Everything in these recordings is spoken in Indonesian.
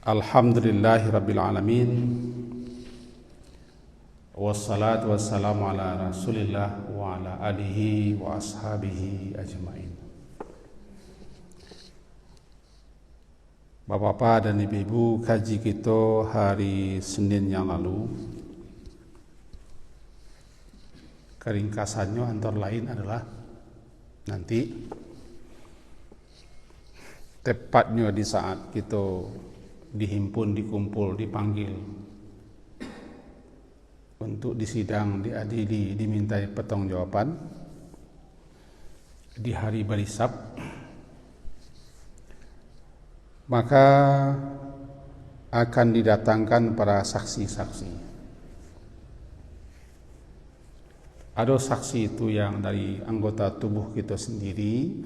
Alhamdulillahi Rabbil Alamin. Wassalatu wassalamu ala rasulillah wa ala alihi wa ashabihi ajma'in. Bapak-bapak dan ibu-ibu, kaji kita hari Senin yang lalu, keringkasannya antara lain adalah nanti tepatnya di saat kita dihimpun, dikumpul, dipanggil untuk disidang, diadili, dimintai pertanggungjawaban di hari berhisab, maka akan didatangkan para saksi-saksi. Ada saksi itu yang dari anggota tubuh kita sendiri,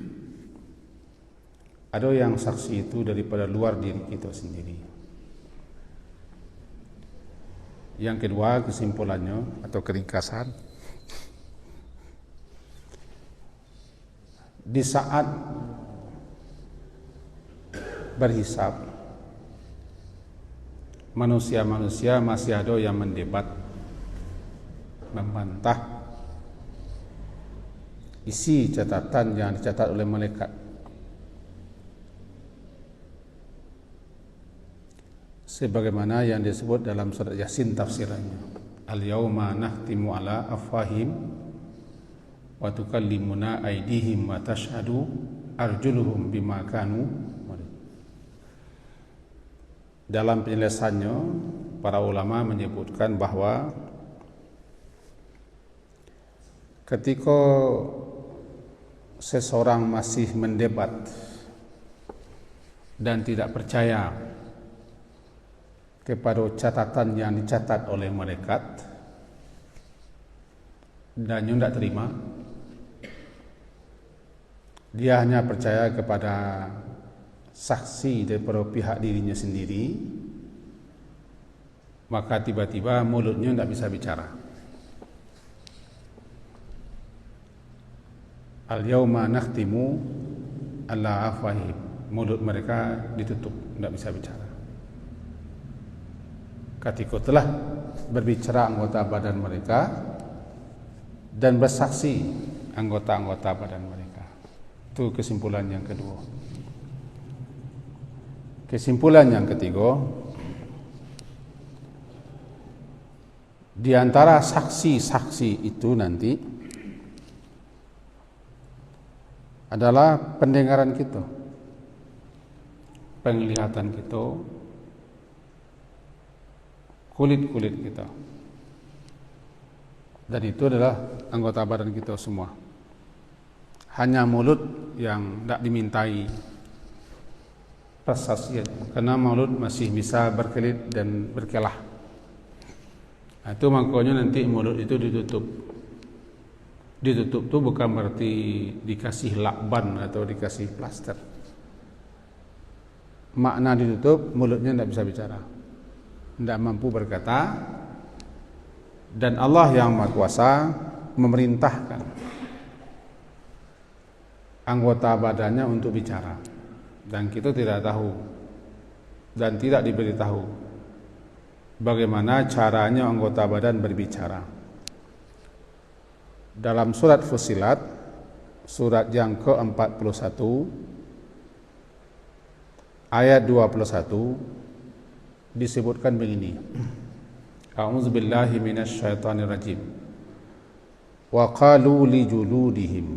ada yang saksi itu daripada luar diri kita sendiri. Yang kedua, kesimpulannya atau keringkasan, di saat berhisab, manusia-manusia masih ada yang mendebat, membantah isi catatan yang dicatat oleh malaikat. Sebagaimana yang disebut dalam surat Yasin tafsirannya, al-yauma nahtimu ala afwahim wa tukallimuna aydihim wa tashhadu arjuluhum bima kanu. Dalam penjelasannya, para ulama menyebutkan bahwa ketika seseorang masih mendebat dan tidak percaya kepada catatan yang dicatat oleh malaikat dan yang tidak terima, dia hanya percaya kepada saksi daripada pihak dirinya sendiri, maka tiba-tiba mulutnya tidak bisa bicara. Al-yawma nakhtimu ala afwahim, mulut mereka ditutup, tidak bisa bicara. Ketika telah berbicara anggota badan mereka dan bersaksi anggota-anggota badan mereka. Itu kesimpulan yang kedua. Kesimpulan yang ketiga, di antara saksi-saksi itu nanti adalah pendengaran kita, penglihatan kita, kulit-kulit kita, dan itu adalah anggota badan kita semua. Hanya mulut yang tidak dimintai persaksian, karena mulut masih bisa berkelit dan berkelah. Itu makanya nanti mulut itu ditutup. Ditutup itu bukan berarti dikasih lakban atau dikasih plaster. Makna ditutup, mulutnya tidak bisa bicara, tidak mampu berkata, dan Allah yang Maha Kuasa memerintahkan anggota badannya untuk bicara, dan kita tidak tahu dan tidak diberitahu bagaimana caranya anggota badan berbicara. Dalam surat Fussilat, surat yang ke-41 ayat 21 disebutkan begini. A'udzubillahi minasyaitonir rajim. Wa qalu li juludihim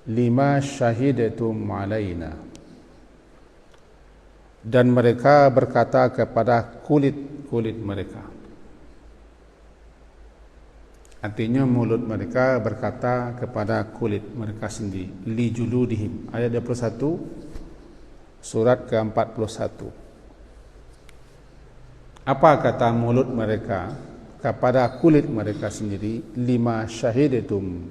lima syahidatum alaina. Dan mereka berkata kepada kulit-kulit mereka. Artinya mulut mereka berkata kepada kulit mereka sendiri. Li juludihim, ayat 21 surat ke-41. Apa kata mulut mereka kepada kulit mereka sendiri? Lima syahidatum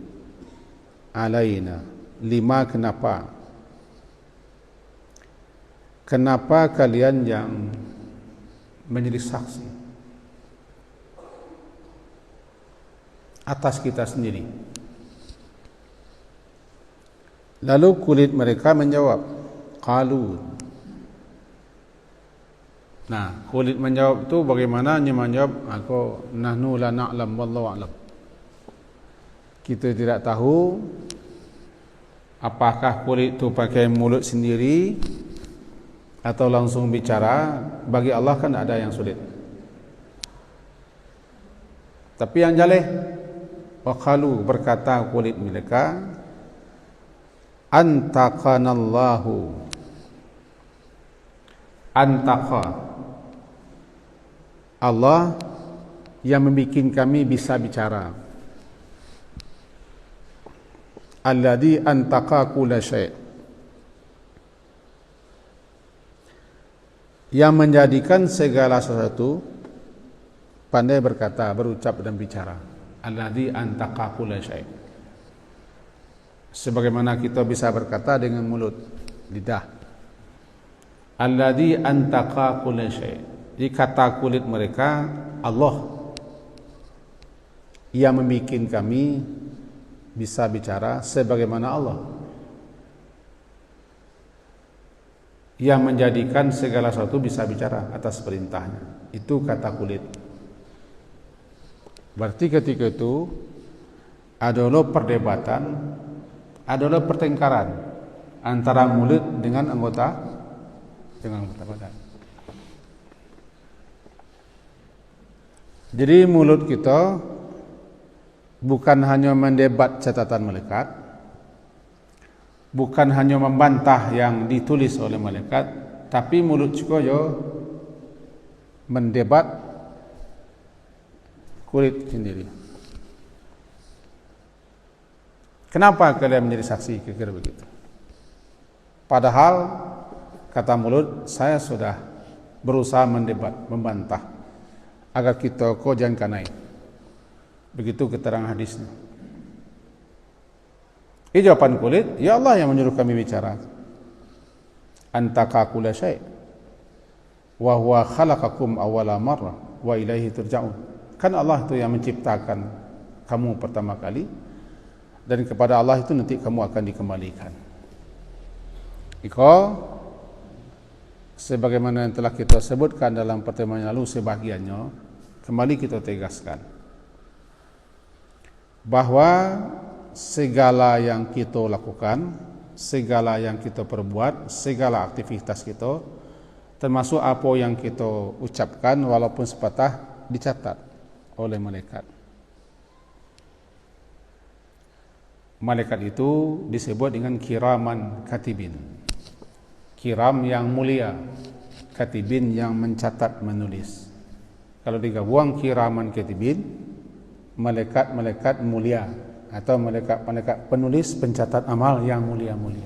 alaina. Lima, kenapa? Kenapa kalian yang menjadi saksi atas kita sendiri? Lalu kulit mereka menjawab, qalu, Nah, Khalid menjawab tu bagaimana? Dia menjawab, aku nahnu la na'lam wallahu a'lam. Kita tidak tahu apakah Khalid tu pakai mulut sendiri atau langsung bicara. Bagi Allah kan ada yang sulit. Tapi yang jaleh, waqalu, berkata Khalid mereka, antaqanallahu, antaqa, Allah yang membikin kami bisa bicara. Alladzi antaqa kulla syai', yang menjadikan segala sesuatu pandai berkata, berucap dan bicara. Alladzi antaqa kulla syai', sebagaimana kita bisa berkata dengan mulut, lidah. Alladzi antaqa kulla syai', di kata kulit mereka, Allah yang membuat kami bisa bicara sebagaimana Allah yang menjadikan segala sesuatu bisa bicara atas perintahnya. Itu kata kulit. Berarti ketika itu adalah perdebatan, adalah pertengkaran antara mulut dengan anggota badan. Jadi mulut kita bukan hanya mendebat catatan malaikat, bukan hanya membantah yang ditulis oleh malaikat, tapi mulut juga mendebat kulit sendiri. Kenapa kalian menjadi saksi kira-kira begitu? Padahal kata mulut, saya sudah berusaha mendebat, membantah agar kita kau jangan kanai. Begitu keterangan hadisnya. Jawaban kulit, ya Allah yang menyuruh kami bicara. Antaka kulla syai' wa huwa khalaqakum awwala marrah wa ilaihi turja'un. Kan Allah itu yang menciptakan kamu pertama kali, dan kepada Allah itu nanti kamu akan dikembalikan. Iko sebagaimana yang telah kita sebutkan dalam pertemuan yang lalu sebahagiannya, kembali kita tegaskan bahwa segala yang kita lakukan, segala yang kita perbuat, segala aktivitas kita, termasuk apa yang kita ucapkan walaupun sepatah, dicatat oleh malaikat. Malaikat itu disebut dengan kiraman katibin. Kiram yang mulia, katibin yang mencatat, menulis. Kalau digabung kiraman katibin, malaikat-malaikat mulia atau malaikat-malaikat penulis pencatat amal yang mulia-mulia.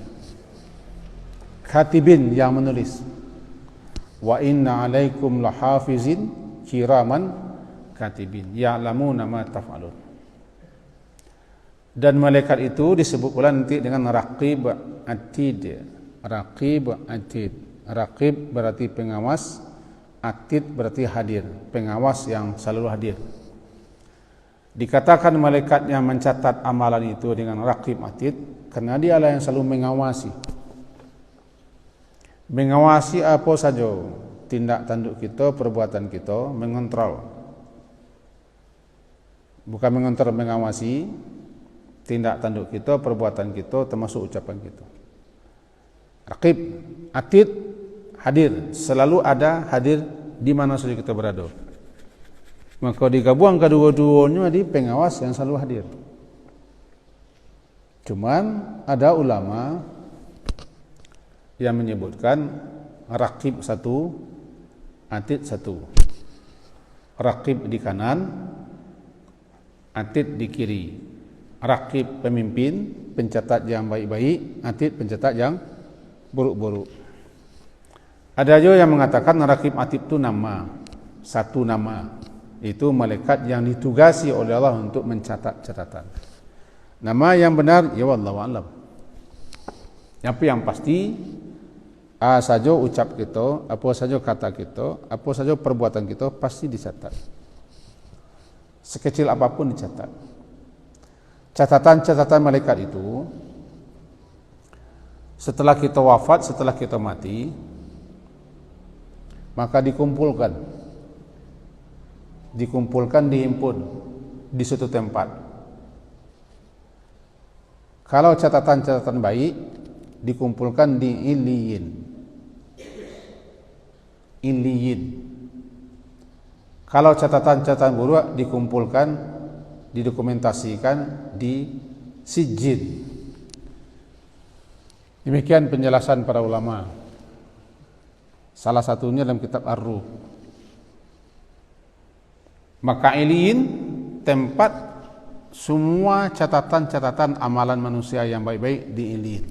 Katibin yang menulis. Wa inna alaikum lahafizin kiraman katibin ya'lamuna ma taf'alun. Dan malaikat itu disebut pula nanti dengan raqib atid. Raqib atid. Raqib berarti pengawas, atid berarti hadir, pengawas yang selalu hadir. Dikatakan malaikat yang mencatat amalan itu dengan raqib atid karena dialah yang selalu mengawasi. Mengawasi apa saja tindak tanduk kita, perbuatan kita, mengontrol. Bukan mengontrol, mengawasi tindak tanduk kita, perbuatan kita, termasuk ucapan kita. Raqib, atid, hadir, selalu ada, hadir di mana saja kita berada. Maka digabung kedua-duanya di pengawas yang selalu hadir. Cuman ada ulama yang menyebutkan raqib satu, atid satu. Raqib di kanan, atid di kiri. Raqib pemimpin, pencatat yang baik-baik, atid pencatat yang buruk-buruk. Ada juga yang mengatakan raqib atid itu nama, satu nama. Itu malaikat yang ditugasi oleh Allah untuk mencatat catatan. Nama yang benar ya wallahu a'lam. Tapi yang pasti apa saja ucap kita, apa saja kata kita, apa saja perbuatan kita pasti dicatat. Sekecil apapun dicatat. Catatan-catatan malaikat itu setelah kita wafat, setelah kita mati, maka dikumpulkan, dihimpun di suatu tempat. Kalau catatan-catatan baik dikumpulkan di Iliyin. Kalau catatan-catatan buruk dikumpulkan, didokumentasikan di Sijjin. Demikian penjelasan para ulama. Salah satunya dalam kitab Ar-Ruh. Maka Iliyin tempat semua catatan-catatan amalan manusia yang baik-baik di Iliyin.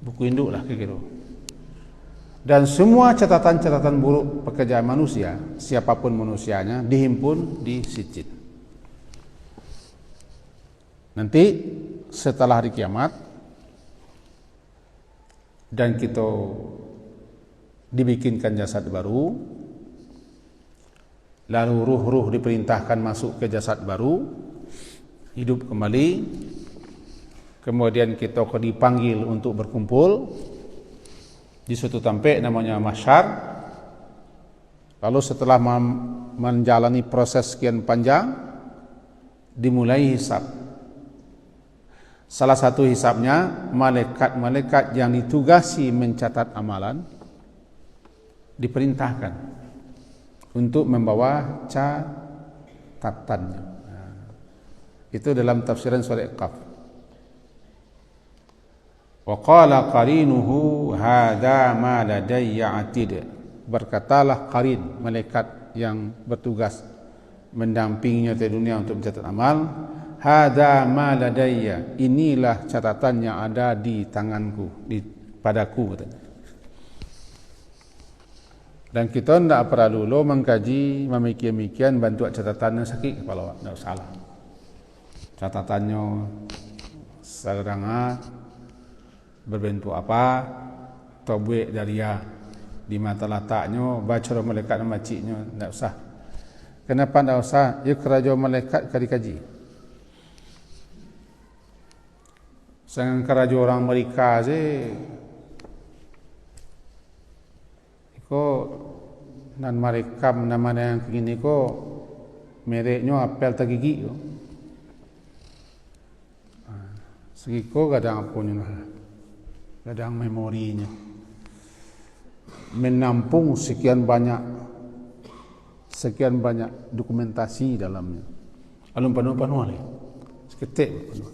Buku induk lah kira-kira. Dan semua catatan-catatan buruk pekerjaan manusia, siapapun manusianya, dihimpun di Sijjin. Nanti setelah hari kiamat dan kita dibikinkan jasad baru, lalu ruh-ruh diperintahkan masuk ke jasad baru, hidup kembali, kemudian kita dipanggil untuk berkumpul di suatu tempat namanya mahsyar. Lalu setelah menjalani proses sekian panjang, dimulai hisab. Salah satu hisabnya, malaikat-malaikat yang ditugasi mencatat amalan diperintahkan untuk membawa catatannya. Itu dalam tafsiran surah Qaf. Wa qala qarinuhu hadza ma ladayya atid. Berkatalah qarin, malaikat yang bertugas mendampinginya di dunia untuk mencatat amal, hadza ma ladayya, inilah catatan yang ada di tanganku, padaku katanya. Dan kita tidak perlu dulu mengkaji memikir-mikir bantu catatannya sakit kepala, tidak salah. Catatannya serangan berbentuk apa, tobuik dari di mata letaknya, baca malaikat dan maciknya, tidak usah. Kenapa tidak usah? Ya kerajaan malaikat kali kaji. Sangat kerajaan orang Amerika je, iko nan merekam nama yang begini ko mereknya apel tergigi ko. Segiko kadang punya kadang memorinya menampung sekian banyak dokumentasi dalamnya. Alun penuh oleh seketik penuh.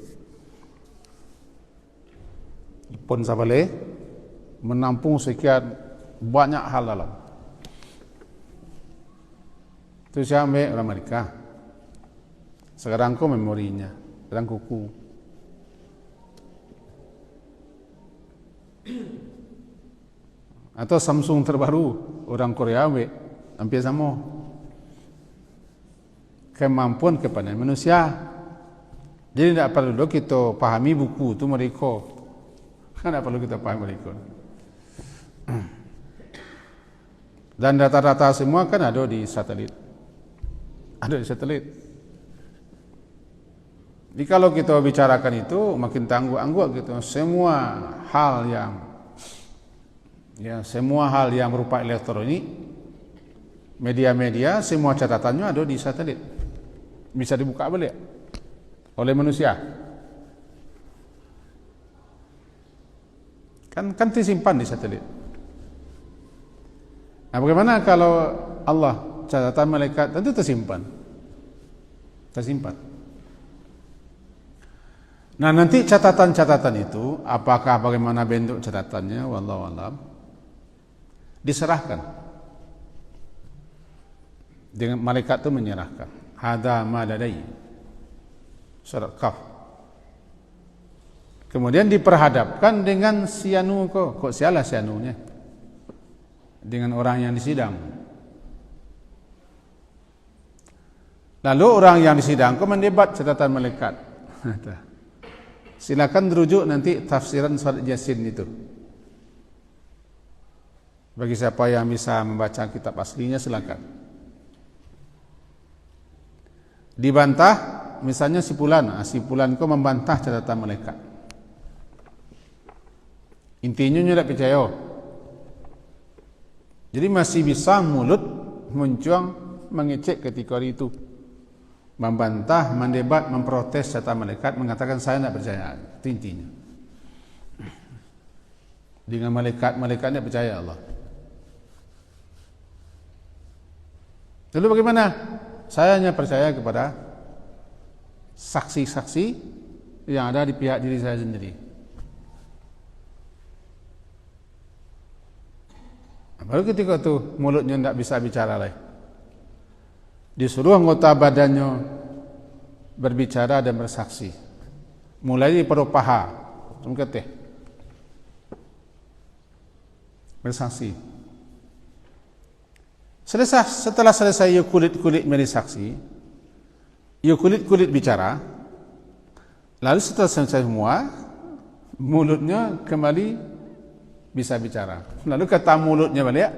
Pun sabale menampung sekian banyak hal dalam. Itu sampai orang Amerika. Sekarang kau memorinya, sekarang kuku. Atau Samsung terbaru orang Korea hampir sama. Kemampuan kepada manusia. Jadi tidak perlu kita pahami buku itu mereka. Tidak perlu kita pahami mereka. Dan data-data semua kan ada di satelit. Ada di satelit. Jadi kalau kita bicarakan itu makin tangguh-angguh gitu. Semua hal yang berupa elektronik, media-media, semua catatannya ada di satelit. Bisa dibuka balik oleh manusia. Kan disimpan di satelit. Nah, bagaimana kalau Allah catatan malaikat tentu tersimpan. Nah, nanti catatan-catatan itu apakah bagaimana bentuk catatannya wallahu a'lam diserahkan. Dengan malaikat itu menyerahkan. Hadza ma ladayya. Surat Qaf. Kemudian diperhadapkan dengan sianu kok sialah sianunya. Dengan orang yang disidang. Lalu orang yang disidang mendebat catatan malaikat. Silakan rujuk nanti tafsiran surat Yasin itu. Bagi siapa yang bisa membaca kitab aslinya silakan. Dibantah, misalnya si Fulan kau membantah catatan malaikat. Intinya tidak percaya. Jadi masih bisa mulut mencuang, mengecek ketika hari itu, membantah, mendebat, memprotes serta malaikat, mengatakan saya tidak percaya. Itu intinya. Dengan malaikat-malaikatnya percaya Allah. Lalu bagaimana? Saya hanya percaya kepada saksi-saksi yang ada di pihak diri saya sendiri. Baru ketika itu mulutnya tidak bisa bicara lagi. Disuruh anggota badannya berbicara dan bersaksi. Mulai dari paruh paha, sampai bersaksi. Setelah selesai ia kulit-kulit menjadi saksi, ia kulit-kulit bicara. Lalu setelah selesai semua, mulutnya kembali bisa bicara. Lalu kata mulutnya balik,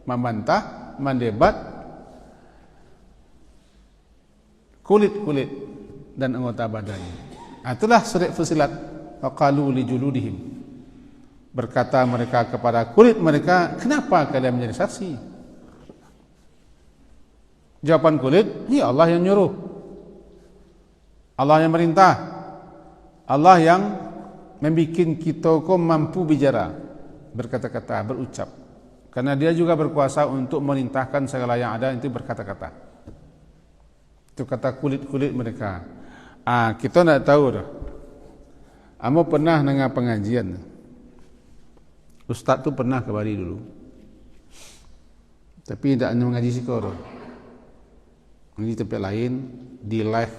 membantah, mendebat, kulit-kulit dan anggota badannya. Itulah surat Fussilat. Faqalu li juludihim. Berkata mereka kepada kulit mereka, kenapa kalian menjadi saksi? Jawaban kulit, ya Allah yang nyuruh, Allah yang merintah, Allah yang membikin kita kok mampu bicara, berkata-kata, berucap. Karena dia juga berkuasa untuk merintahkan segala yang ada itu berkata-kata. Itu kata kulit-kulit mereka. Kita tidak tahu dah. Amo pernah dengar pengajian. Ustaz tu pernah ke Bali dulu. Tapi tidak hanya mengaji sikor. Mengaji tempat lain, di live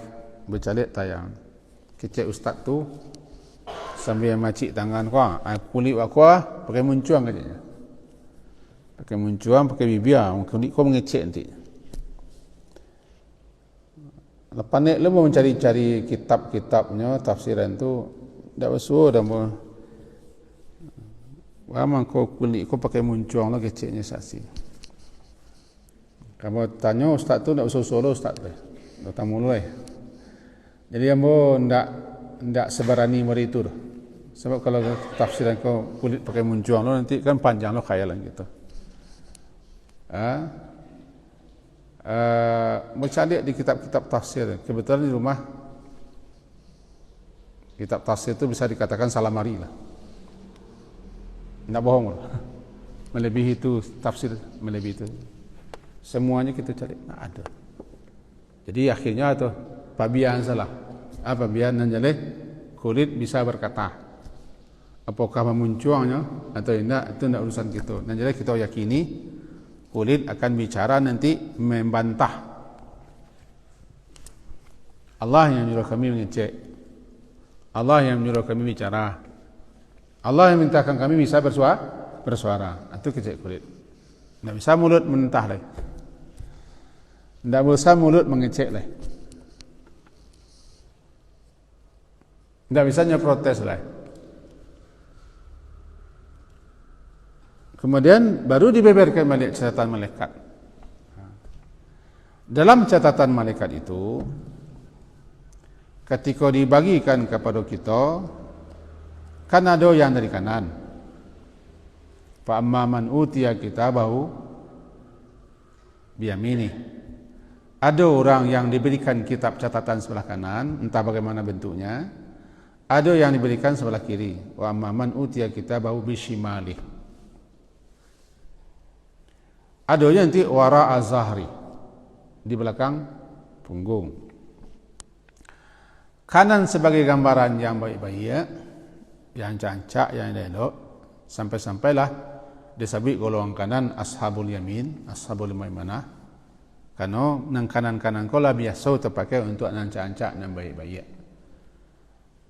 bercalik tayang. Kecek ustaz tu sambil macik tangan kau, kulit aku pakai muncuang katanya. Pakai muncuang, pakai bibir, kulit kau mengecek nanti. Lepas ni lu mau mencari-cari kitab-kitabnya, tafsiran tu dak besul dah mau. Wama kau kulit kau pakai muncuang lah keceknya saksi. Kamu tanya ustaz tu dak usul-usul ustaz tu. Datang mulai. Jadi ambo ndak sebarani mari itu dah. Sebab kalau tafsiran kau kulit pakai muncuang lo nanti kan panjang lo khayalan gitu. Mencari di kitab-kitab tafsir. Kebetulan di rumah kitab tafsir itu bisa dikatakan salamari lah. Tidak bohong lah. Melebihi itu tafsir, melebihi itu. Semuanya kita cari, tak ada. Jadi akhirnya itu pabian salah. Apa biar nanjale kulit bisa berkata. Apakah memuncuangnya atau tidak, itu tidak urusan kita. Nanjale kita yakini kulit akan bicara nanti membantah. Allah yang menyuruh kami mengecek. Allah yang menyuruh kami bicara. Allah yang mintakan kami bisa bersuara. Itu kecek kulit. Tidak bisa mulut mentah lagi. Tidak bisa mulut mengecek lagi. Tidak bisa nyeprotes lagi. Kemudian baru dibeberkan balik catatan malaikat. Dalam catatan malaikat itu, ketika dibagikan kepada kita, kan ada yang dari kanan. Fa amma man utiya kitabahu biyamini. Ada orang yang diberikan kitab catatan sebelah kanan, entah bagaimana bentuknya. Ada yang diberikan sebelah kiri. Wa amma man utiya kitabahu bishimali. Ada yang nanti wara az-zahri, di belakang punggung. Kanan sebagai gambaran yang baik-baik, yang cancak, yang elok, sampai-sampailah disebut golongan kanan ashabul yamin, ashabul maimanah. Karena nang kanan-kanan kau lah biasa terpakai untuk nang cancak, nang baik-baik.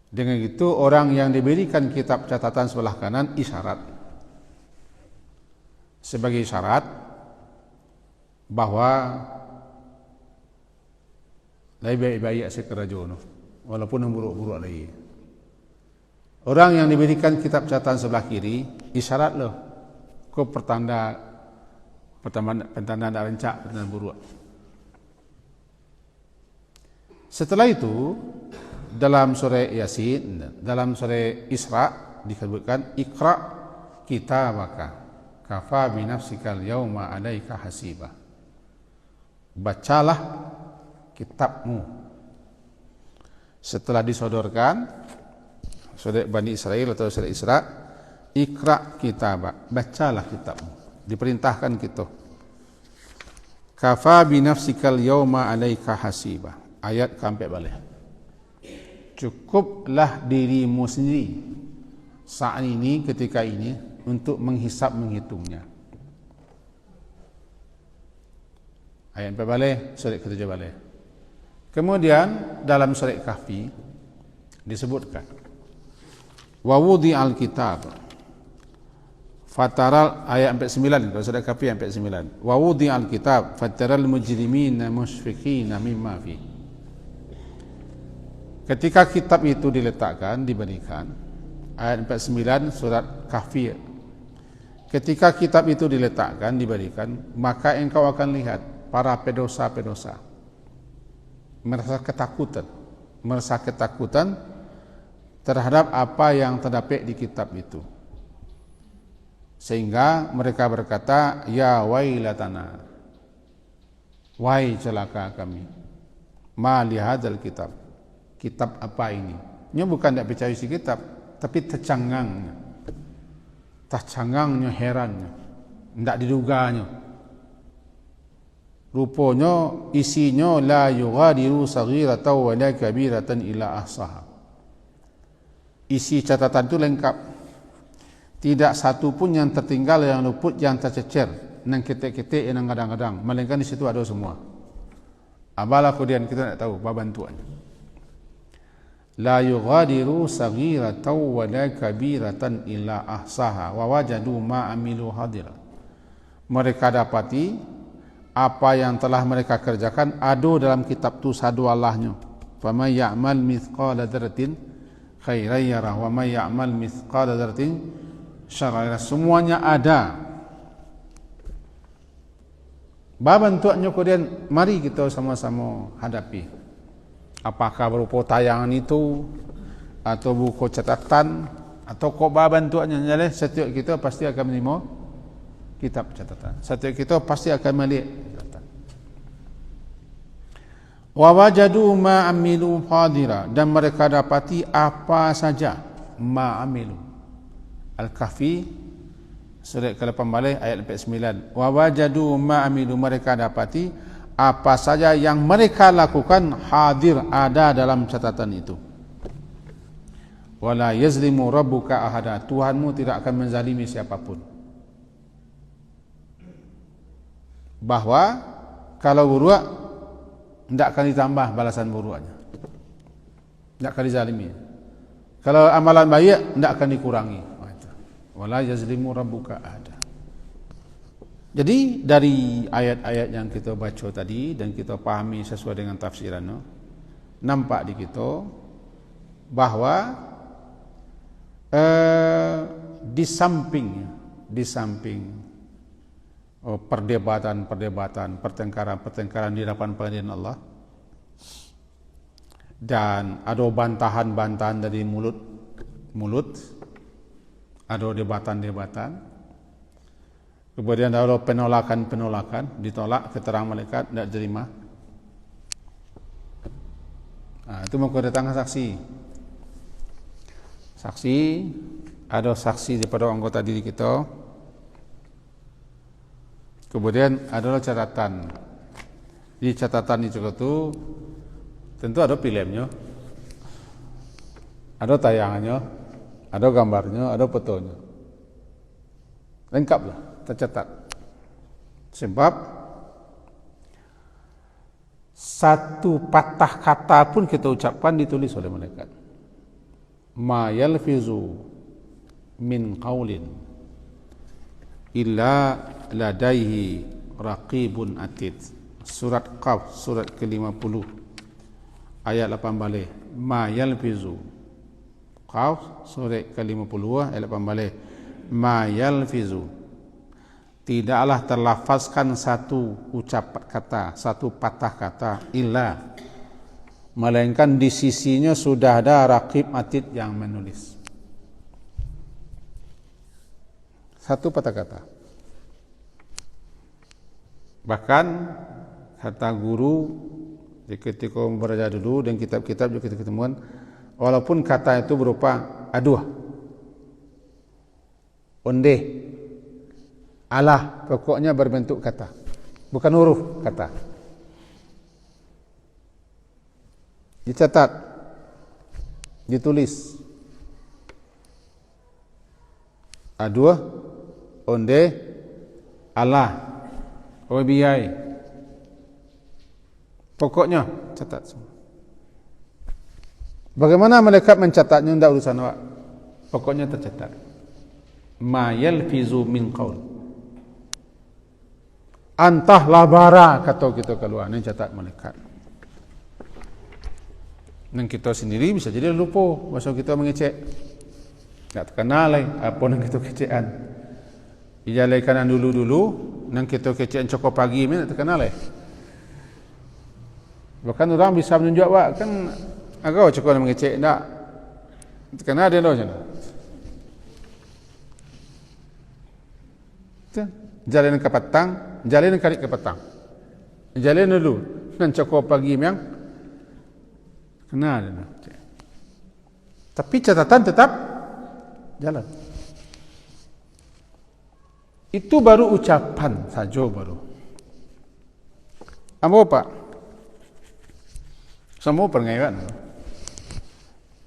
Dengan itu orang yang diberikan kitab catatan sebelah kanan isyarat. Sebagai isyarat bahawa lebih baik sekerajono walaupun yang buruk-buruk lagi. Orang yang diberikan kitab catatan sebelah kiri isyarat loh, kau pertanda ada rencak, pertanda buruk. Setelah itu dalam surah Yasin, dalam surah Isra disebutkan Iqra kitabaka, kafa bi nafsikal yauma 'alaika hasiba. Bacalah kitabmu setelah disodorkan saudara Bani Israel atau saudara Isra, ikra kitabak, bacalah kitabmu, diperintahkan gitu. Kafa bi nafsikal yauma 'alaika hasiba. Ayat sampai balik. Cukuplah dirimu sendiri saat ini, ketika ini, untuk menghisap menghitungnya. Ayat 4 balik, surat ke-7 balik. Kemudian dalam surat Kahfi disebutkan wa wudi'al kitab fataral, ayat 49, kalau surat Kahfi ayat 49, wa wudi'al kitab fataral mujrimina musyfiqina mimma fi. Ketika kitab itu diletakkan, diberikan, ayat 49 surat Kahfi, ketika kitab itu diletakkan, diberikan, maka engkau akan lihat para pedosa-pedosa merasa ketakutan terhadap apa yang terdapat di kitab itu, sehingga mereka berkata, ya wailatana, wahai celaka kami, ma li hadzal kitab, kitab apa ini? Ini bukan tidak percaya isi kitab, tapi tercangangnya, herannya, tidak diduganya. Rupanya isinya la yughadiru saghiratan wa la kabiratan illa ahsaha. Isi catatan itu lengkap. Tidak satu pun yang tertinggal, yang luput, yang tercecer, yang ketik-ketik, yang kadang-kadang, melainkan di situ ada semua. Apalah kemudian kita tidak tahu apa bantuannya. La yughadiru saghiratan wa la kabiratan illa ahsaha wa wajadu ma amilu hadira. Mereka dapati apa yang telah mereka kerjakan ada dalam kitab tu sadu Allahnya. Faman ya'mal mithqala dzarratin khairan yarah wa man ya'mal mithqala dzarratin syarran yarah. Semuanya ada. Bentuknya kemudian mari kita sama-sama hadapi. Apakah berupa tayangan itu atau buku catatan atau kok bentuknya, jadi setiap kita pasti akan menerima kitab catatan. Setiap kita pasti akan melihat catatan. Wa wajadu ma amilu hadira, dan mereka dapati apa saja ma amilu. Al-Kahfi surat ke-8 balik ayat 49. Wa wajadu ma amilu, mereka dapati apa saja yang mereka lakukan hadir, ada dalam catatan itu. Wala yazlimu rabbuka ahada, Tuhanmu tidak akan menzalimi siapapun. Bahwa kalau buruk tidak akan ditambah balasan buruknya, tidak akan dizalimi. Kalau amalan baik tidak akan dikurangi. Wala yazlimu rabbuka ahada. Jadi dari ayat-ayat yang kita baca tadi dan kita pahami sesuai dengan tafsirannya, nampak di kita bahwa di samping perdebatan, pertengkaran di hadapan pengadilan Allah, dan ada bantahan dari mulut, ada debatan, kemudian ada penolakan, ditolak keterangan malaikat, tidak terima. Itu mau kedatangan saksi, ada saksi daripada anggota diri kita. Kemudian adalah catatan. Di catatan itu tentu ada filmnya, ada tayangannya, ada gambarnya, ada fotonya. Lengkaplah tercatat. Sebab satu patah kata pun kita ucapkan ditulis oleh malaikat. Ma yalfizu min qaulin illa ladaihi raqibun atid. Surat Qaf, surat ke-50 ayat 8 balik. Ma yalfizu, Qaf surat ke-50 ayat 8 balik. Ma yalfizu, tidaklah terlafazkan satu ucapan kata, satu patah kata, illa, melainkan di sisinya sudah ada raqib atid yang menulis. Satu patah kata. Bahkan kata guru ketika belajar dulu dan kitab-kitab juga kita ketemuan, walaupun kata itu berupa aduh, ondeh, alah, pokoknya berbentuk kata, bukan huruf kata. Dicatat, ditulis. Aduh, ondeh, alah, wabiyai. Pokoknya catat semua. Bagaimana malaikat mencatatnya? Tidak urusan awak. Pokoknya tercatat. Ma yalfizu min qaul. Antah labara kata kita keluar. Ini catat malaikat. Dan kita sendiri bisa jadi lupa masa kita mengecek. Tak terkenal apa yang kita kecekan. Ijalai kanan dulu-dulu, dan kita kecekan cukup pagi ni tak terkenal. Bahkan orang bisa menunjuk awak kan agak cukup mengecek tak. Terkenal dia macam mana? Jalan ke petang, jalan kali ke petang. Jalan dulu dan cukup pagi memang kenal dia. Tapi catatan tetap jalan. Itu baru ucapan saja baru. Apa Pak? Semua pernyataan.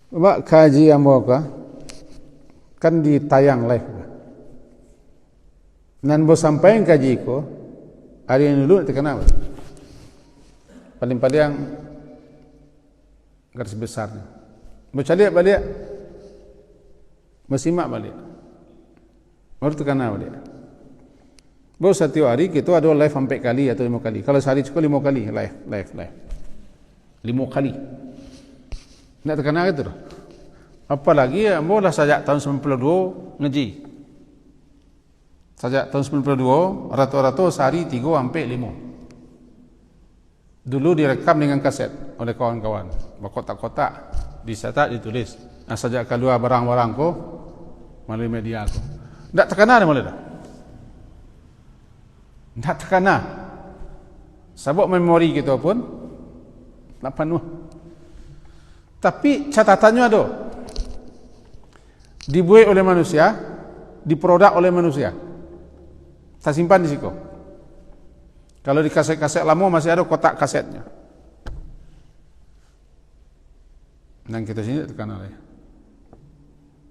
Pak kaji apa kan ditayang live. Nan bos sampai kaji ko hari ini dulu terkenal. Paling-paling garis besarnya. Baca lihat balik. Bersimak balik. Baru terkenal balik. Baru setiap hari kita ada live 4 kali atau 5 kali. Kalau sehari cukup 5 kali live. 5 kali. Nak terkenal itu dah. Apalagi mula sejak tahun 92 ngaji. Sejak tahun 92 rata-rata sehari 3 sampai 5. Dulu direkam dengan kaset oleh kawan-kawan. Berkotak-kotak, dicatat, ditulis. Nah, sejak keluar barang-barang ko melalui media ko. Tak terkenal malah dah. Tak terkenal. Sebab memori kita pun tak penuh. Tapi catatannya ada. Dibuat oleh manusia, diproduk oleh manusia. Tak simpan di situ. Kalau di kaset-kaset lama masih ada kotak kasetnya. Dan kita sini tak terkenal ya.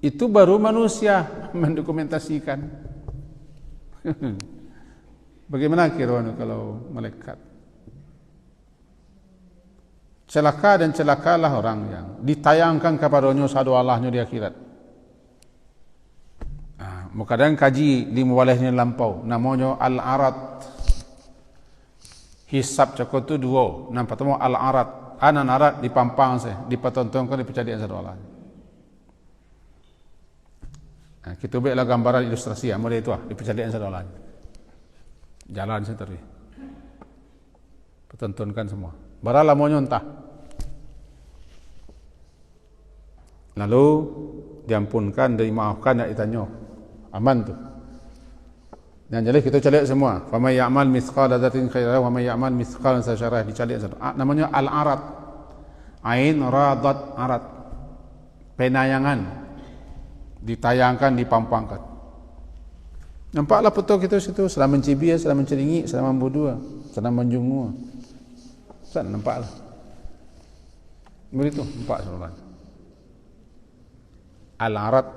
Itu baru manusia mendokumentasikan. Bagaimana kira-kira kalau malaikat? Celaka dan celakalah orang yang ditayangkan kepadanya sadu Allahnya di akhirat. Kadang kaji di muwalahnya lampau, namanya al-arad. Hisab cakap tu 2. Nampak tu al-arad. Anan arad dipampang saya, dipertontonkan, dipercayaan sadu Allah. Kita buatlah gambaran ilustrasi model itu dipercayaan sadu Allah. Jalan saya terus. Pertontonkan semua. Baralah mau nyontah. Lalu diampunkan, dimaafkan, tak ditanya. Aman tu. Dan jadi kita cari semua. Fa may ya'mal mithqala dzarratin khairan wa may ya'mal mithqalan dzarratin dicari satu. Namanya al-arad. Ain radat arad. Penayangan. Ditayangkan, dipampangkan. Nampaklah foto kita situ, sedang mencibir, sedang menceringi, sedang membudua, sedang menjungu. Sana nampaklah. Begitu, nampak saudara. Al-arad.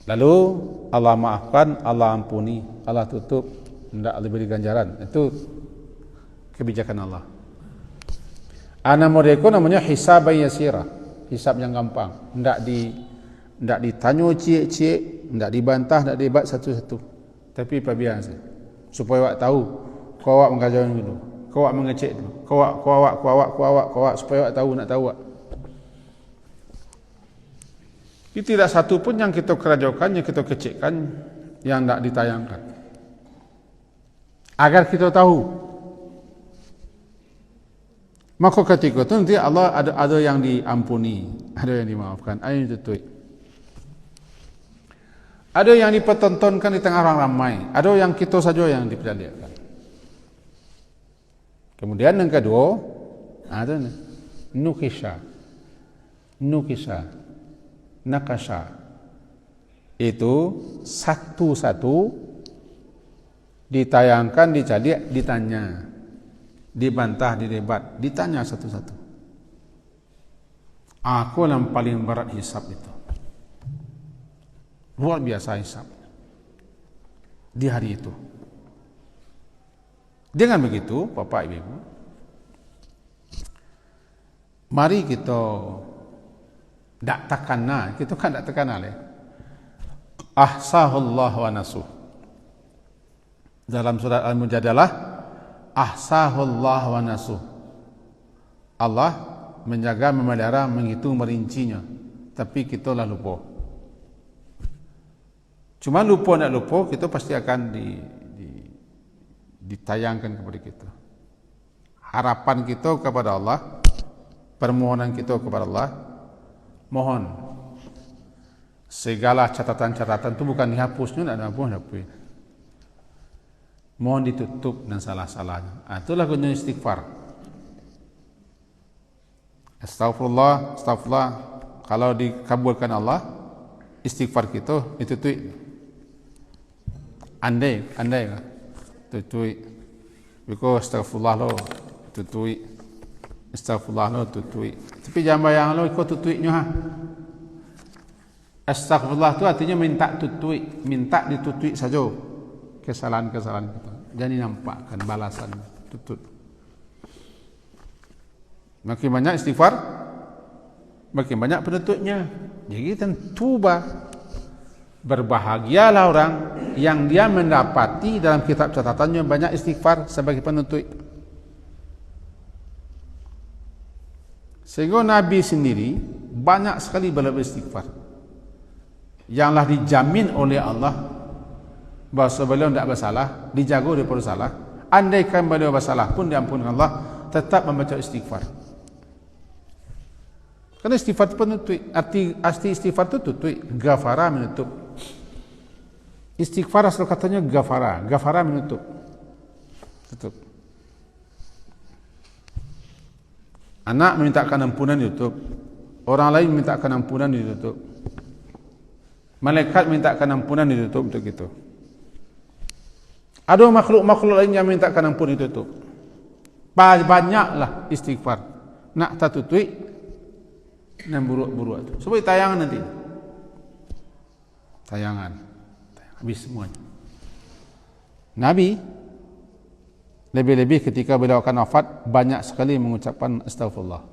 Lalu Allah maafkan, Allah ampuni, Allah tutup, tidak diberi ganjaran. Itu kebijakan Allah. Ana mereka namanya hisab yasira, hisab yang gampang. Tidak ditanya cik-cik, tidak dibantah, tidak debat satu-satu. Tapi apa biasa, supaya awak tahu, kau awak mengajarkan dulu, kau awak mengecek dulu, kau awak, supaya awak tahu, nak tahu awak. Tidak satu pun yang kita kerajakan, yang kita kecekkan, yang tidak ditayangkan. Agar kita tahu. Maka ketika itu nanti Allah ada yang diampuni, ada yang dimaafkan. Ayat itu. Ada yang dipertontonkan di tengah orang ramai, ada yang kita saja yang diperlihatkan. Kemudian yang kedua, ada nukisha, nakasha. Itu satu-satu ditayangkan, dicari, ditanya, dibantah, didebat, ditanya satu-satu. Aku yang paling berat hisab itu. Luar biasa hisab di hari itu. Dengan begitu, Bapak Ibu, mari kita tak takana, kita kan tak takana le. Ahsahullah wa nasuh. Dalam surat Al-Mujadalah, ahsahullah wa nasuh. Allah menjaga, memelihara, menghitung, merincinya, tapi kita lah lupa. Cuma lupa nak lupa, kita pasti akan ditayangkan kepada kita. Harapan kita kepada Allah, permohonan kita kepada Allah, mohon segala catatan-catatan itu bukan dihapusnya, tidak dihapus. Mohon ditutup dan salah-salahnya. Itulah guna istighfar. Astagfirullah, astagfirullah. Kalau dikabulkan Allah, istighfar kita ditutup. Andai tutui, because astagfirullah lo tutui, astagfirullah lo tutui. Tapi jangan bayang lo ikut tutuinya ha. Astagfirullah tu artinya minta tutui, minta ditutui saja kesalahan-kesalahan kita. Jadi nampakkan balasan tutut. Makin banyak istighfar, makin banyak penutupnya. Jadi tentu berbahagialah orang yang dia mendapati dalam kitab catatannya banyak istighfar sebagai penutup. Sehingga Nabi sendiri banyak sekali beliau beristighfar, yanglah dijamin oleh Allah bahawa beliau tidak bersalah, dijaga daripada salah. Andaikan beliau bersalah pun diampunkan Allah, tetap membaca istighfar. Karena istighfar itu penutup. Arti istighfar itu tutup, ghafara menutup. Istighfar asal katanya ghafara, ghafara menutup, tutup. Anak memintakan ampunan ditutup, orang lain memintakan ampunan ditutup, malaikat memintakan ampunan ditutup, untuk itu. Ada makhluk-makhluk lain yang memintakan ampunan ditutup. Banyaklah istighfar. Nak tak tutup dan buruk-buruk itu. Supaya tayangan nanti. Tayangan. Habis semuanya. Nabi lebih-lebih ketika beliau akan wafat banyak sekali mengucapkan astagfirullah.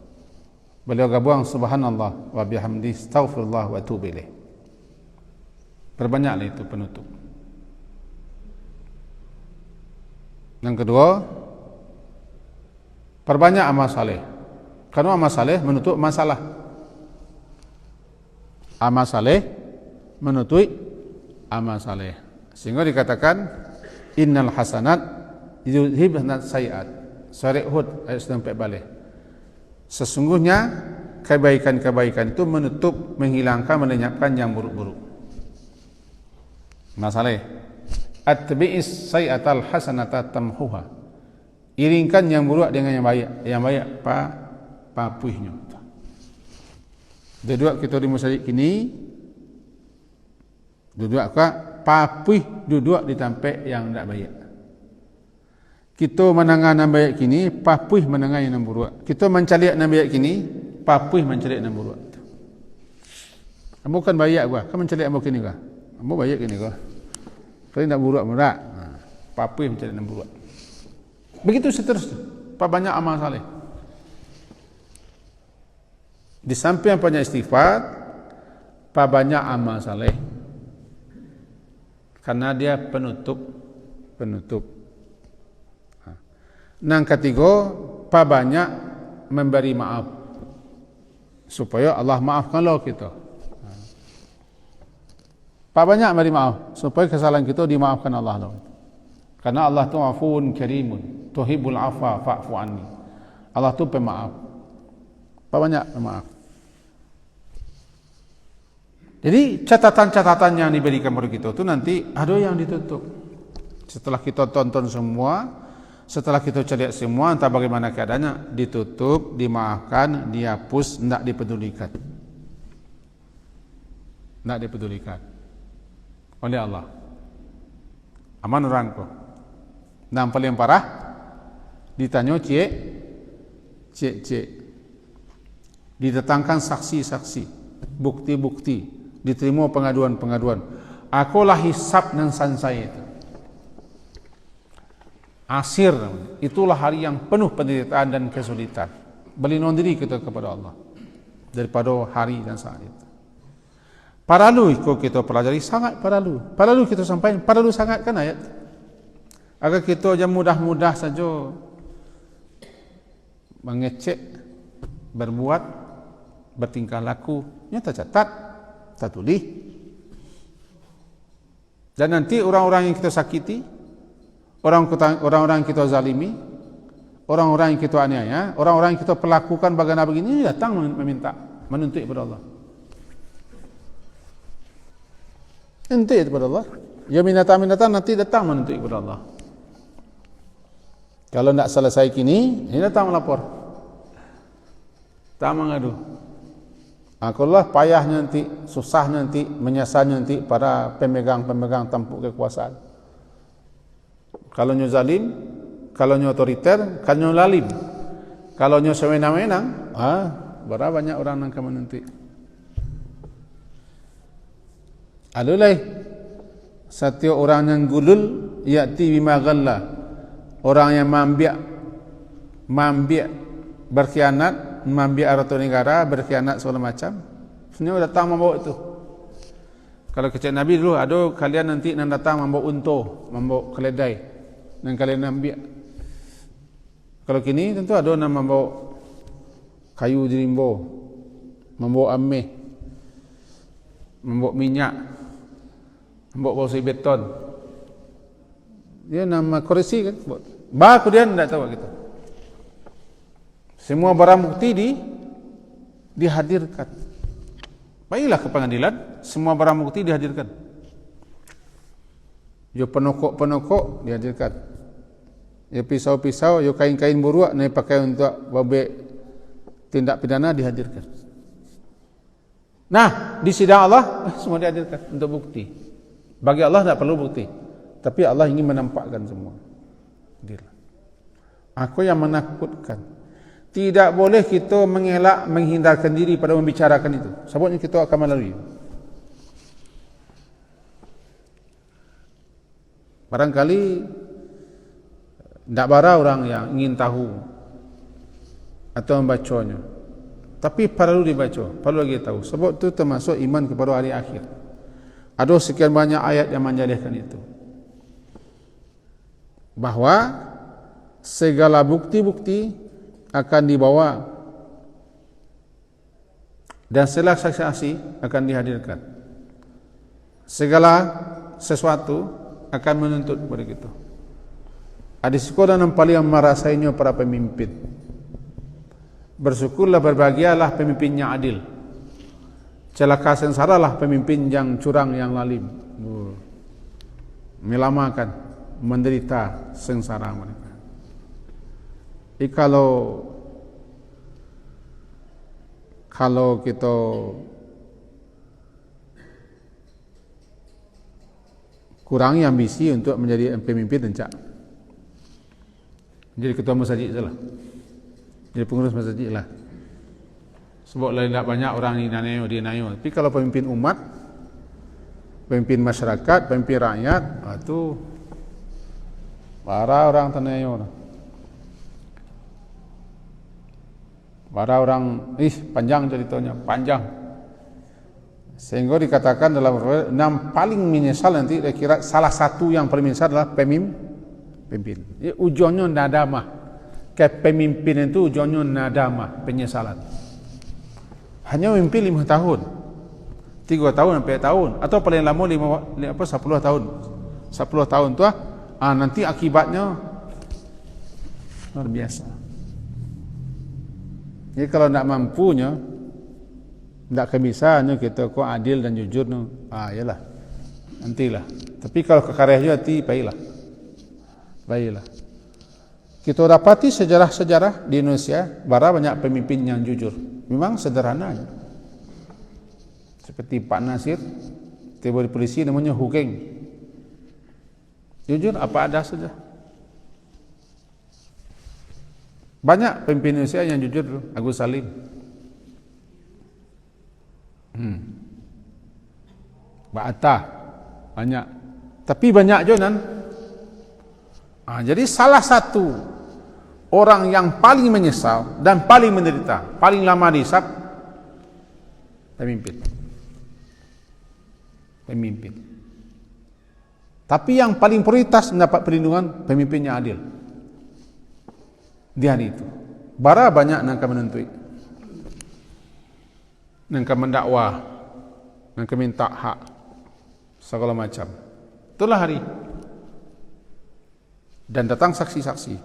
Beliau gabung subhanallah wa bihamdi astaghfirullah wa atubu ilaih. Perbanyaklah itu penutup. Yang kedua, perbanyak amal saleh. Karena amal saleh menutup masalah. Amal saleh menutup amal saleh. Sehingga dikatakan innal hasanat yudhibna sayiat. Surah Hud ayat 94 balik. Sesungguhnya kebaikan-kebaikan itu menutup, menghilangkan, melenyapkan yang buruk-buruk. Masalah atbi'is sayiatal hasanata tamhuha. Iringkan yang buruk dengan yang baik. Yang baik papuihnya. Duduk kita di masjid kini, duduk papuih duduk di tempat yang tidak baik. Kita menangan yang baik kini, papuih menangan yang buruk. Kita mencari yang baik kini, papuih mencari yang buruk. Kamu kan baik gua, kamu mencari yang kini gua. Kamu baik kini gua. Kalau tidak buruk mudah, papuih mencari yang buruk. Begitu seterusnya. Banyak amal saleh. Di samping banyak istighfar, banyak amal saleh. Karena dia penutup. Yang ketiga, banyak memberi maaf supaya Allah maafkanlah kita. Banyak memberi maaf supaya kesalahan kita dimaafkan Allah. Karena Allah tu afuun karimun, tuhibbul afwa fa'fu anni. Allah tu pemaaf. Banyak pemaaf. Jadi catatan-catatan yang diberikan kepada kita itu nanti ada yang ditutup. Setelah kita tonton semua, setelah kita lihat semua, entah bagaimana keadaannya, ditutup, dimaafkan, dihapus, tidak dipedulikan. Tidak dipedulikan oleh Allah. Aman orangku. Dan paling parah, ditanya cik, didatangkan saksi-saksi, bukti-bukti, diterima pengaduan-pengaduan. Akulah hisab dan sansai itu. Asir, itulah hari yang penuh penderitaan dan kesulitan. Berlindung diri kita kepada Allah daripada hari dan saat itu. Paralu kita pelajari sangat paralu. Paralu kita sampaikan, paralu sangat kan ayat. Agar kita jangan mudah-mudah saja mengecek, berbuat, bertingkah laku, tak catat, tak tulis. Dan nanti orang-orang yang kita sakiti, orang-orang yang kita zalimi, orang-orang yang kita aniaya, orang-orang yang kita perlakukan bagaimana begini, datang meminta, menuntut kepada Allah. Menuntut kepada Allah. Ya minata-minata nanti datang menuntut kepada Allah. Kalau tidak selesai kini, ini datang melapor. Tak mengadu. Akulah payah nanti, susah nanti, menyasar nanti para pemegang-pemegang tampuk kekuasaan. Kalau nyo zalim, kalau nyo otoriter, kalau nyo lalim, kalau nyo sewenang-wenang, berapa banyak orang yang akan menuntut. Adulah, setiap orang yang gulul, ya'ti bima ghalla. Orang yang mambiak berkhianat, mambiak harta negara, berkhianat segala macam, sebenarnya datang membawa itu. Kalau kecil Nabi dulu, ada kalian nanti yang datang membawa unta, membawa keledai, dan kalian ambil. Kalau kini tentu ada yang membawa kayu jerimbo, membawa ameh, membawa minyak, membawa bawah beton. Dia nama koresi kan. Baku dia tidak tahu gitu. Semua barang bukti dihadirkan. Baiklah ke pengadilan, semua barang bukti dihadirkan. Yo penokok dihadirkan. Yo pisau-pisau, yo kain-kain buruak yang dipakai untuk babek tindak pidana dihadirkan. Nah, di sidang Allah semua dihadirkan untuk bukti. Bagi Allah tidak perlu bukti. Tapi Allah ingin menampakkan semua. Aku yang menakutkan. Tidak boleh kita mengelak, menghindarkan diri pada membicarakan itu. Sebabnya kita akan melalui. Barangkali tidak bara orang yang ingin tahu atau membacanya. Tapi perlu dibaca, perlu lagi tahu. Sebab itu termasuk iman kepada hari akhir. Ada sekian banyak ayat yang menjadikan itu. Bahawa segala bukti-bukti akan dibawa dan segala saksi-saksi akan dihadirkan. Segala sesuatu akan menuntut kepada kita. Hadis qudsi yang paling merasainya para pemimpin. Bersyukurlah, berbahagialah pemimpin yang adil. Celaka sengsaralah pemimpin yang curang, yang lalim. Melamakan, menderita sengsara mereka. Jadi kalau kita kurangi ambisi untuk menjadi pemimpin, encak jadi ketua masjid saja lah, jadi pengurus masjid lah. Sebab lain tak banyak orang ni nayo. Tapi kalau pemimpin umat, pemimpin masyarakat, pemimpin rakyat, itu para orang tanayo. Para orang, panjang ceritanya, panjang. Sehingga dikatakan dalam enam paling menyesal nanti, saya kira salah satu yang paling menyesal adalah pemimpin. Ujungnya nadamah. Kepemimpinan itu ujungnya nadamah, penyesalan. Hanya memimpin 5 tahun, 3 tahun sampai tahun, atau paling lama 10 tahun. 10 tahun tu nanti akibatnya luar biasa. Jadi kalau tidak mampunya, Tak bisa kita kau adil dan jujur yalah. Nantilah. Tapi kalau kekareh juga baiklah. Baiklah. Kita dapati sejarah-sejarah di Indonesia, bara banyak pemimpin yang jujur. Memang sederhana. Seperti Pak Nasir, tiba di polisi namanya Hugeng. Jujur apa ada saja. Banyak pemimpin Indonesia yang jujur, Agus Salim. Mbak Atta banyak. Tapi banyak juga jadi salah satu orang yang paling menyesal dan paling menderita, paling lama dihisap, pemimpin. Tapi yang paling prioritas mendapat perlindungan pemimpinnya adil. Di hari itu bara banyak nangka menuntut, nangka mendakwa, nangka minta hak segala macam. Itulah hari. Dan datang saksi-saksi,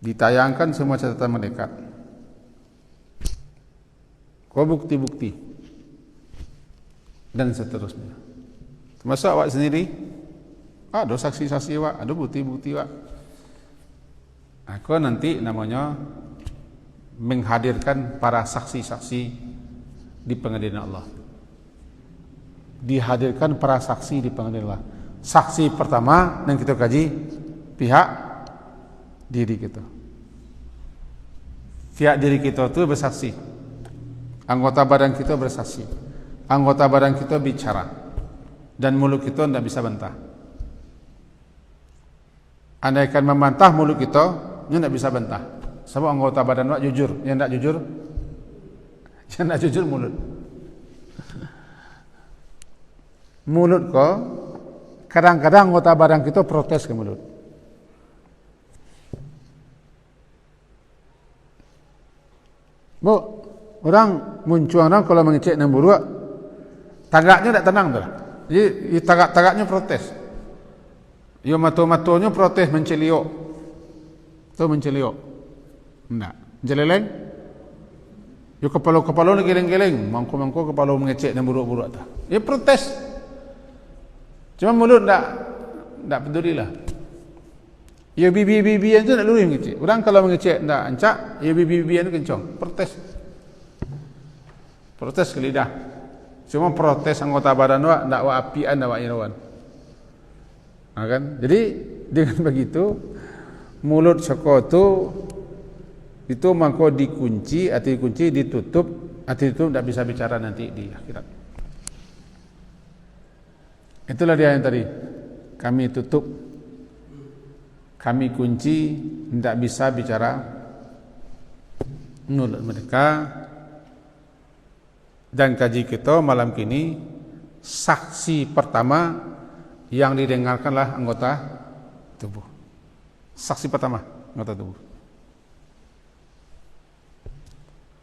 ditayangkan semua catatan mereka, kau bukti-bukti dan seterusnya. Termasuk awak sendiri, ada saksi-saksi awak, ada bukti-bukti awak. Aku nanti namanya menghadirkan para saksi-saksi di pengadilan Allah. Dihadirkan para saksi di pengadilan Allah. Saksi pertama yang kita kaji pihak diri kita. Pihak diri kita itu bersaksi. Anggota badan kita bersaksi. Anggota badan kita bicara. Dan mulut kita tidak bisa bantah. Andaikan membantah mulut kita, dia tidak bisa bantah. Sebab anggota badan awak jujur. Yang tidak jujur mulut. Mulut kau kadang-kadang anggota badan kita protes ke mulut. Bu, orang muncul orang kalau mengecek nombor 2, tagaknya tak tenang dah. Jadi tagak-tagaknya protes. Yo mato-matonya protes menceliok. Tu menceliok. Enggak, jeleleng. Yo kepala-kepala geleng-geleng, mangko-mangko kepala mengecek nombor 2 dah. Dia protes. Cuma mulut tak pedulilah. Ya bibi-bibian tu nak lurus mengecek. Orang kalau mengecek tak ancak, ya bibi-bibian tu kencang. Protes ke lidah. Cuma protes anggota badan awak tak awak apian, tak awak irawan. Kan? Jadi dengan begitu mulut soko itu mangko dikunci, atau dikunci, ditutup, atau itu tak bisa bicara nanti di akhirat. Itulah dia yang tadi kami tutup, kami kunci, tidak bisa bicara mulut mereka. Dan kaji kita malam kini, saksi pertama yang didengarkanlah anggota tubuh. Saksi pertama anggota tubuh.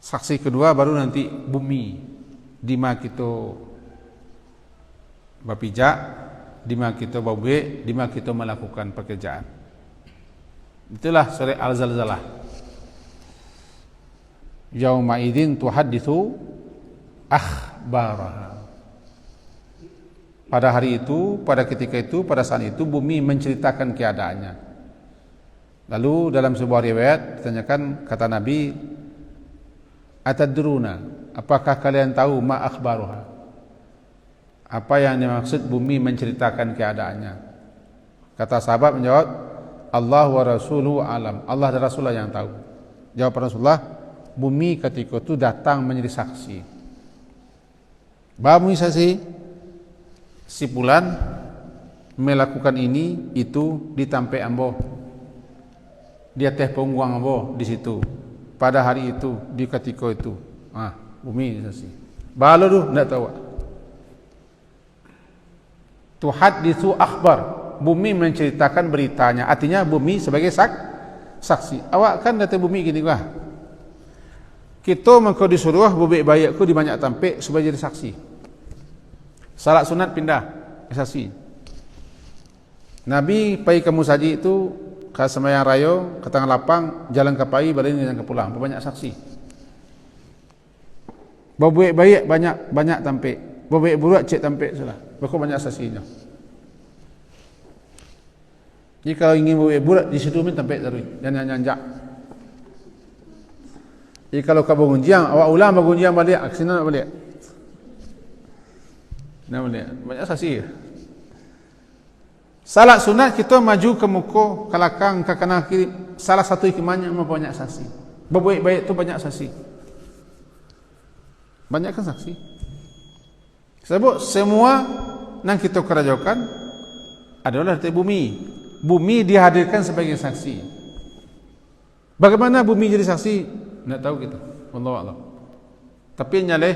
Saksi kedua baru nanti bumi, di mana kita berpijak, di mana kita berbuat, di mana kita melakukan pekerjaan. Itulah surah Al-Zalzalah. Yauma idzin tuhadditsu akhbaraha. Pada hari itu, pada ketika itu, pada saat itu bumi menceritakan keadaannya. Lalu dalam sebuah riwayat ditanyakan, kata Nabi, atadruna, apakah kalian tahu ma akhbaruha? Apa yang dimaksud bumi menceritakan keadaannya? Kata sahabat menjawab, Allah wa rasuluhu alam. Allah dan Rasulullah yang tahu. Jawab Rasulullah, bumi ketika itu datang menjadi saksi. Bumi saksi, si bulan melakukan ini, itu di tampe ambo. Dia teh pungguang ambo di situ. Pada hari itu, di ketika itu. Bumi saksi. Balo tu tidak tahu. Tuhadditsu akhbar, bumi menceritakan beritanya. Artinya bumi sebagai saksi. Awak kan kata bumi gini, wah, kita mengkau disuruh bubik bayakku di banyak tampik supaya jadi saksi. Salat sunat pindah saksi. Nabi pergi ke Musaji itu ke Semayang Rayo, ke Tengah Lapang, jalan ke Pai, balik jalan ke pulang, banyak saksi. Berbuat baik banyak tampik. Berbuat buruk cek tampik salah. Berapa banyak saksinya. Jadi kalau ingin berbuat buruk di situ min tampik terus. Jangan nyanjak. Jadi kalau kau bergunjiang, awak ulang bergunjiang balik, aksina nak balik. Nak balik. Banyak saksi. Salat sunat kita maju ke muka, ke belakang, ke kanan kiri. Salah satu hikmahnya memang banyak saksi. Berbuat baik tu banyak saksi. Banyak kan saksi. Sebab semua yang kita kerjakan adalah dari bumi. Bumi dihadirkan sebagai saksi. Bagaimana bumi jadi saksi? Nak tahu kita. Wallahu a'lam. Tapi nyaleh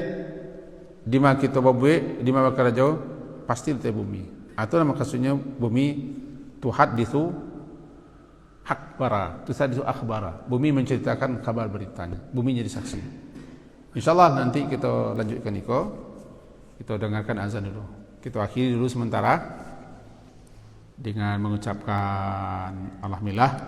di mana kita berbuat, di mana kerja pasti dari bumi. Atau nama maksudnya bumi tuhaditsu hakbara, tuhaditsu akhbara. Bumi menceritakan kabar beritanya. Bumi jadi saksi. InsyaAllah nanti kita lanjutkan Niko. Kita dengarkan azan dulu. Kita akhiri dulu sementara dengan mengucapkan alhamdulillah.